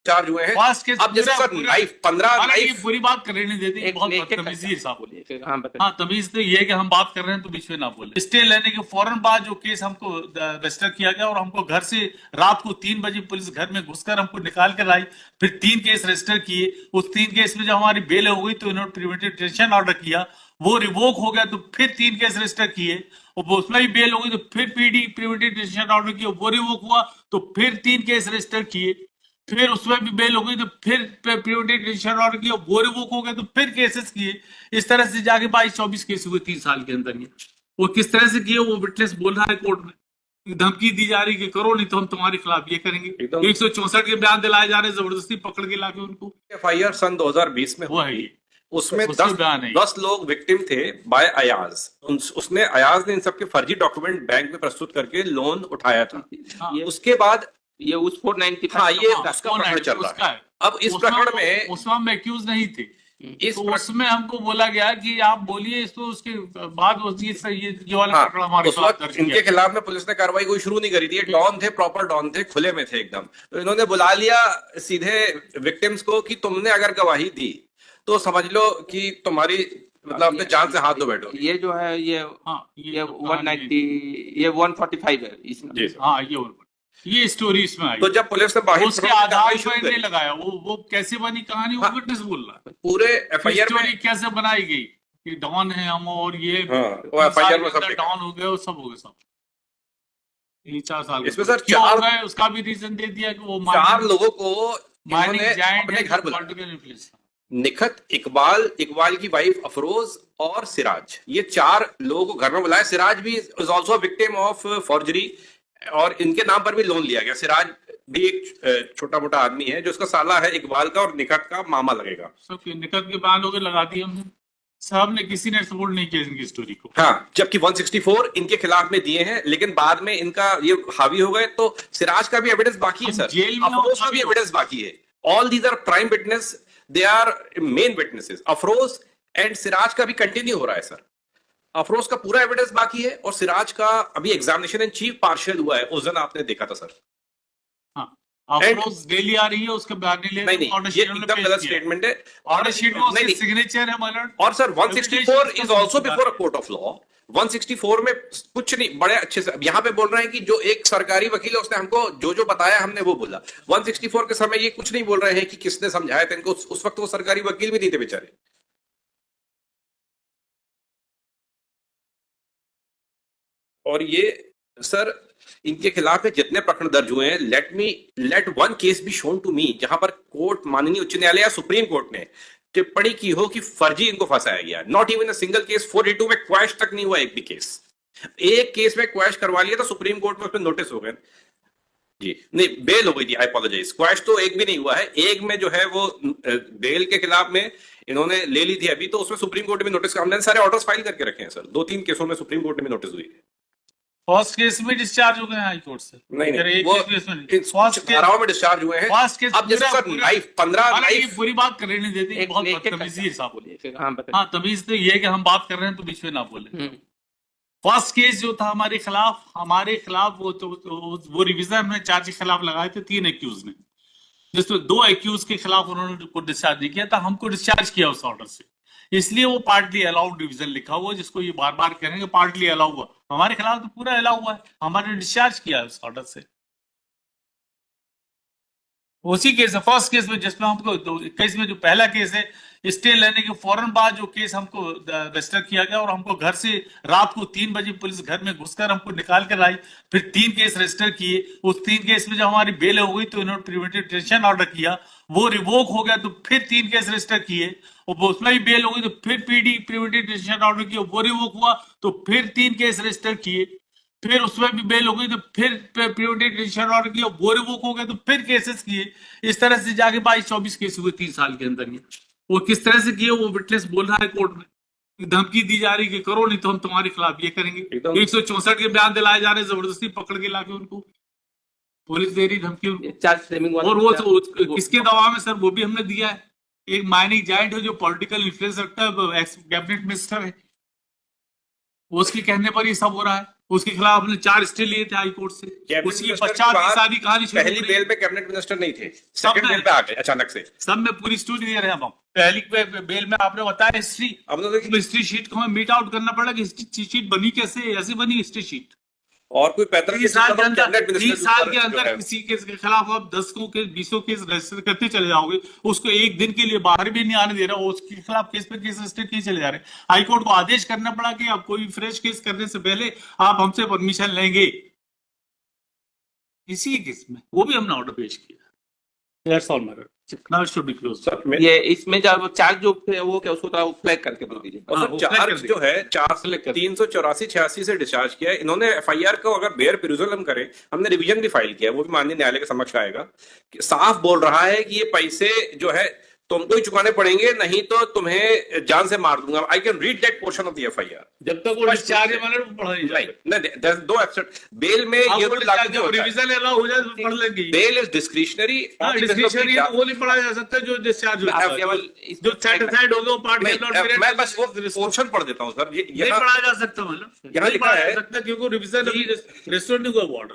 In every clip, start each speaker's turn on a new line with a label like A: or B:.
A: Discharge हुए हैं। अब जैसे सर लाइफ 15 लाइफ
B: बुरी बात करने नहीं देती, बहुत बदतमीजी है साहब। हाँ, तमीज तो ये है कि हम बात कर रहे हैं तो बीच में ना बोले। स्टे लेने के फौरन बाद जो केस हमको रजिस्टर किया गया और हमको घर से रात को 3 बजे पुलिस घर में घुसकर हमको निकाल कर लाई, फिर 3 केस रजिस्टर किए। उस 3 केस में जब हमारी बेल हो गई तो इन्होंने प्रिवेंटिव डिटेंशन ऑर्डर किया, वो रिवोक हो गया तो फिर 3 केस रजिस्टर किए, और उसमें भी बेल हो गई तो फिर पीडी प्रिवेंटिव डिटेंशन ऑर्डर किया, वो रिवोक हुआ तो फिर 3 केस रजिस्टर किए, फिर उसमें भी बेल हो गई तो फिर प्रिवेंटिव डिटेंशन ऑर्डर किया, वो रिवोक हो गया तो फिर केसेस किए। इस तरह से जाके 22-24 केस हुए 3 साल के अंदर। ये वो किस तरह से किए वो विटनेस बोल रहा है कोर्ट में, धमकी दी जा रही कि करो नहीं तो हम तुम्हारे खिलाफ ये करेंगे। 164 के बयान दिलाए जा रहे, जबरदस्ती पकड़ के लाके उनको।
A: FIR सन 2020 में
B: वो है ये,
A: उसमें 10 लोग विक्टिम थे बाय अयाज। उसने अयाज ने इन सबके फर्जी डॉक्यूमेंट बैंक में प्रस्तुत करके लोन उठाया था। उसके बाद
C: ये उस 490
A: हाँ ये उसका प्रकरण चल रहा है। अब इस प्रकरण में
B: उसमें हम एक्यूज नहीं थे, उसमें हमको बोला गया कि आप बोलिए इसको, उसके बाद ये वाला प्रकरण हमारे खिलाफ दर्ज किया।
A: इनके खिलाफ में पुलिस ने कार्रवाई कोई शुरू नहीं करी थी। डॉन थे, प्रॉपर डॉन थे, खुले में थे एकदम। तो इन्होंने बुला लिया सीधे विक्टिम्स को कि तुमने अगर गवाही दी तो समझ लो कि तुम्हारी मतलब अपने जान से हाथ धो बैठो।
C: ये जो है ये 190 ये 145 है इसमें।
B: हाँ ये स्टोरी इसमें आई।
A: तो जब पुलिस ने बाहर
B: उसके आधार पर नहीं लगाया, वो कैसे बनी कहानी, वो विटनेस बोल रहा है।
A: पूरे FIR
B: में कैसे बनाई गई कि डॉन है हम, और ये
A: वो FIR में सब
B: डॉन हो गए, वो सब हो गए सब। 4 साल
A: इसमें सर
B: क्यों हो गए उसका भी रीजन दे दिया कि वो
A: 4 लोगों को
B: अपने घर
A: बुलाया। निखत, इकबाल की वाइफ अफरोज और सिराज, ये 4 लोगों को घर में बुलाया। सिराज भी is also victim of forgery और इनके नाम पर भी लोन लिया गया। सिराज भी एक छोटा मोटा आदमी है जो उसका साला है इकबाल का, और निखत का मामा लगेगा।
B: निखत के बयान हो गए, लगा दिए हमने, साहब ने किसी ने सपोर्ट नहीं किया इनकी स्टोरी को।
A: हाँ, जबकि 164 इनके खिलाफ में दिए हैं, लेकिन बाद में इनका ये हावी हो गए। तो सिराज का भी एविडेंस बाकी है सर,
B: जेल में
A: अफरोज का भी एविडेंस बाकी है। All these are prime witness, they are main witnesses. Afroz and Siraj का भी कंटिन्यू हो रहा है सर। अफरोज का पूरा एविडेंस बाकी है और सिराज का अभी एग्जामिनेशन इन चीफ पार्शियल हुआ है, उस दिन आपने देखा था सर।
B: अफरोज डेली आ रही है, उसके बयान नहीं ले रहे।
A: नहीं, ये एकदम गलत स्टेटमेंट है।
B: ऑर्डर शीट में उसकी सिग्नेचर है मलर्ट।
A: और sir 164 is also before a court of law. 164 में कुछ नहीं, बड़े अच्छे से यहाँ पे बोल रहे हैं कि जो एक सरकारी वकील है उसने हमको जो बताया हमने वो बोला। 164 के समय ये कुछ नहीं बोल रहे हैं कि किसने समझाया था इनको। उस वक्त वो सरकारी वकील भी नहीं थे बेचारे। और ये सर इनके खिलाफ में जितने प्रकरण दर्ज हुए हैं, let one case be shown to me, जहां पर कोर्ट, माननीय उच्च न्यायालय या सुप्रीम कोर्ट ने टिप्पणी की हो कि फर्जी इनको फंसाया गया। Not even a single case. 482 में क्वैश तक नहीं हुआ एक भी केस। एक केस में क्वैश करवा लिया था सुप्रीम कोर्ट में, उस पर नोटिस हो गए जी, नहीं बेल हो गई थी, आई अपोलोजाइज। क्वैश तो एक भी नहीं हुआ है। एक में जो है वो बेल के खिलाफ में इन्होंने ले ली थी अभी, तो उसमें सुप्रीम कोर्ट में नोटिस, हमने सारे ऑर्डर्स फाइल करके रखे हैं सर। 2-3 केसों में सुप्रीम कोर्ट में नोटिस हुई है।
B: फर्स्ट केस में डिस्चार्ज हो गए हाई कोर्ट से।
A: नहीं, वो में डिस्चार्ज हुए हैं। अब जैसे सर लाइफ 15 लाइफ
B: बुरी बात करने नहीं देती, बहुत बदतमीजी है साहब। हाँ, तमीज तो ये है कि हम बात कर रहे हैं तो बीच में ना बोले। फर्स्ट केस जो था हमारे खिलाफ वो रिवीजन में चार्ज के खिलाफ लगाए थे 3 एक्यूज ने, जिसमें 2 एक्यूज के खिलाफ उन्होंने डिस्चार्ज नहीं किया था, हमको डिस्चार्ज किया उस ऑर्डर से। इसलिए वो पार्टली अलाउड डिवीजन लिखा हुआ, जिसको ये बार बार कहेंगे पार्टली अलाउ हुआ। हमारे खिलाफ तो पूरा अलाउ हुआ है, हमारे डिस्चार्ज किया उस ऑर्डर से। उसी केस है फर्स्ट केस में, जिसमें हमको केस में जो पहला केस है, स्टे लेने के फौरन बाद जो केस हमको रजिस्टर किया गया और हमको घर से रात को 3 बजे पुलिस घर में घुसकर हमको निकाल कर आई, फिर 3 केस रजिस्टर किए। उस 3 केस में जब हमारी बेल हो गई तो इन्होंने प्रिवेंटिव डिटेंशन ऑर्डर किया, वो रिवोक हो गया तो फिर 3 केस रजिस्टर किए, और उसमें भी बेल हो गई तो फिर पीडी प्रिवेंटिव डिटेंशन ऑर्डर किया, वो रिवोक हुआ तो फिर 3 केस रजिस्टर किए, फिर उसमें भी बेल हो गई तो फिर प्रिवेंटिव डिटेंशन ऑर्डर किया, वो रिवोक हो गया तो फिर केसेस किए। इस तरह से जाके 22-24 केस हुए 3 साल के अंदर। ये वो किस तरह से किए वो विटनेस बोल रहा है कोर्ट में, धमकी दी जा रही कि करो नहीं तो हम तुम्हारे खिलाफ ये करेंगे। 164 के बयान दिलाए जा रहे, जबरदस्ती पकड़ के लाके उनको पुलिस दे रही धमकी उनको। और वो किसके दबाव में सर, वो भी हमने दिया है। एक माइनिंग जायंट है जो पॉलिटिकल इन्फ्लुएंस रखता है, एक्स कैबिनेट मिनिस्टर है, उसके कहने पर ये सब हो रहा है। उसके खिलाफ हमने 4 स्टे लिए थे हाई कोर्ट से।
A: कैबिनेट
B: उसकी
A: मिनिस्टर के
B: 50
A: बाद
B: सारी कहानी शुरू
A: पहली
B: हो रही है।
A: बेल में कैबिनेट मिनिस्टर नहीं थे,
B: सब
A: सेकंड
B: में-
A: बेल पे आ गए अचानक से।
B: सब में पूरी स्टोरी दे रहे हैं हम। पहली बेल में आपने बताया हिस्ट्री,
A: अब तो देखिए
B: हिस्ट्री शीट को हमें मीट आउट करना पड़ा कि हिस्ट्री शीट बनी कैसे, ऐसे बनी हिस्ट्री शीट।
A: और कोई 35
B: साल के अंदर,
A: कैबिनेट मिनिस्टर
B: 30 साल के
A: जो
B: अंदर
A: है,
B: किसी केस के खिलाफ आप 10 केस 20 केस रजिस्टर करते चले जाओगे, उसको एक दिन के लिए बाहर भी नहीं आने दे रहा, उसके खिलाफ केस पे केस रजिस्टर किए चले जा रहे हैं। हाईकोर्ट को आदेश करना पड़ा कि अब कोई फ्रेश केस करने से पहले आप हमसे परमिशन लेंगे। इसी केस में वो भी हमने ऑर्डर पेश किया। That's all, madam. Now it should be closed.
A: Sir, मैं-
C: ये इसमें जब चार्ज जो थे वो क्या, उसको थोड़ा फ्लैग करके बोल दीजिए।
A: और
B: हाँ,
A: सर
B: वो
A: चार्ज
B: flag कर
A: जो है
B: Select कर
A: 384-86 से डिस्चार्ज किया है इन्होंने। एफआईआर को अगर बेयर पेरुजल हम करें, हमने रिवीजन भी फाइल किया है, वो भी माननीय न्यायालय के समक्ष आएगा, कि साफ बोल रहा है कि ये पैसे जो है तुमको ही चुकाने पड़ेंगे, नहीं तो तुम्हें जान से मार दूंगा। I can read that portion of the FIR.
B: जब तक वो डिस्चार्ज है मैंने पढ़ा नहीं
A: नहीं
B: जाएगा।
A: नहीं, there's no absurd बेल में
B: अब
A: ये
B: वो
A: रूल लागू
B: discharge
A: नहीं
B: जब
A: होता है।
B: रिवीजन अलाउ हो जाए तो पढ़ लेंगे।
A: Bail is discretionary.
B: हाँ, डिस्क्रिप्शन ये तो वो नहीं पढ़ा जा सकता जो डिस्चार्ज
C: आप
B: होता है।
C: केवल
B: जो सेटिस्फाइड हो गया वो पार्ट
A: मैं बस वो पोर्शन पढ़ देता हूँ सर।
B: नहीं
A: यहाँ
B: पढ़ा जा सकता मतलब,
A: यहाँ
B: नहीं
A: लिखा
B: पढ़ा
A: है
B: जा सकता क्योंकि रिवीजन अभी रेस्टोरेंट नहीं हुआ वो ऑर्डर।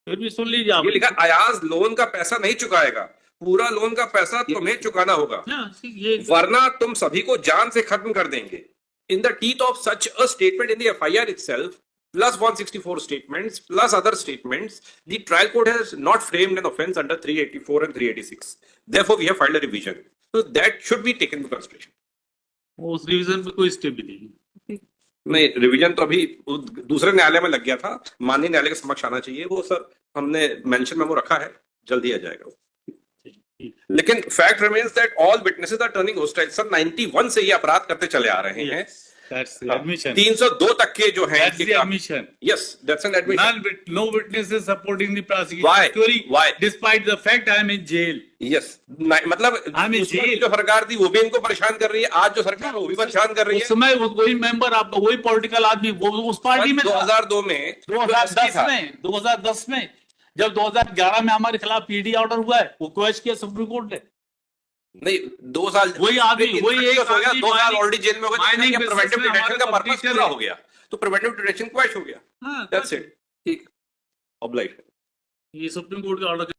B: फिर भी सुन लीजिए आप।
A: ये लिखा, अयाज लोन का पैसा नहीं चुकाएगा, पूरा लोन का पैसा तुम्हें चुकाना होगा,
B: हाँ, ये
A: वरना तुम सभी को जान से खत्म कर देंगे। In the teeth of such a statement in the FIR itself plus 164 statements plus other statements, the trial court has not framed an offense under 384 and 386. Therefore, we have filed a revision. So that should be taken into consideration.
B: उस revision में कोई stay भी नहीं।
A: नहीं, revision तो अभी दूसरे न्यायालय में लग गया था, माननीय न्यायालय के समक्ष आना चाहिए वो सर। हमने मेंशन मेमो रखा है, जल्दी आ जाएगा। लेकिन fact remains that all witnesses are turning hostile. Sir 91 से ये अपराध करते चले आ रहे हैं।
B: That's the admission.
A: 302 तक के जो है
B: That's the admission.
A: Yes, that's an admission.
B: No witnesses supporting the prosecution
A: Why?
B: theory.
A: Why?
B: Despite the fact I am in jail.
A: Yes, मतलब
B: I'm in
A: उस वक्त
B: jail.
A: जो सरकार थी वो भी इनको परेशान कर रही है, आज जो सरकार है वो भी परेशान कर रही
B: उस
A: है।
B: समय वही मेंबर आपका, वही पॉलिटिकल आदमी वो उस पार्टी में था।
A: 2002 में
B: 2010 में जब 2011 में हमारे खिलाफ पीडी ऑर्डर हुआ है, वो क्वेश्चन किया सुप्रीम कोर्ट ने।
A: नहीं, 2 साल
B: वही आदमी, वही एक
A: हो गया,
B: आदमी
A: 2 साल
B: mining-
A: ऑलरेडी जेल में हो गया,
B: mining
A: प्रिवेंटिव
B: business में
A: डिटेंशन का
B: हमारे
A: पर्पस
B: competitor
A: पूरा
B: है।
A: हो गया, तो प्रिवेंटिव डिटेंशन क्वैश हो गया।
B: हाँ,
A: दैट्स इट। ठीक, ऑब्लाइट।
B: ये सुप्रीम कोर्ट का ऑर्डर